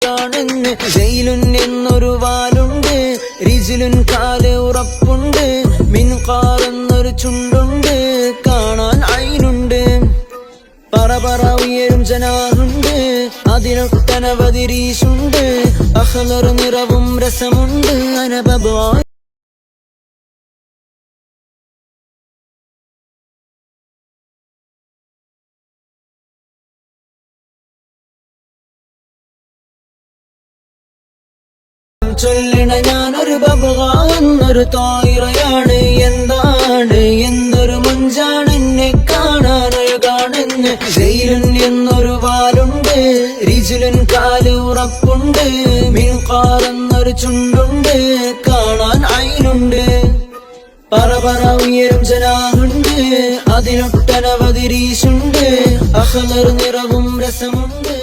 കാണുന്നു. ജയിലുൻ എന്നൊരു വാലുണ്ട്, റിജിലുൻ കാല് ഉറപ്പുണ്ട്, മിൻഖാർ എന്നൊരു ചുണ്ടുണ്ട്, കാണാൻ ഐനുണ്ട്. പറ ഉയരും ജനാഹുണ്ട്, അതിനൊട്ടനവധി രീശുണ്ട്, അഖ്ളർ നിറവും രസമുണ്ട്, അനബബ ചൊല്ലണ ഞാനൊരു ബബ്ഗ എന്നൊരു തായിറയാണ്. എന്താണ് എന്തൊരു മുഞ്ചാണ് എന്നെ കാണാനൊഴുകാണെന്ന്. ജയിലുൻ എന്നൊരു വാലുണ്ട്, റിജിലുൻ കാല് ഉറപ്പുണ്ട്, മിൻഖാർ എന്നൊരു ചുണ്ടുണ്ട്, കാണാൻ ഐനുണ്ട്. പറ ഉയരും ജനാഹുണ്ട്, അതിനൊട്ടനവധി രീശുണ്ട്, അഖ്ളർ നിറവും രസമുണ്ട്.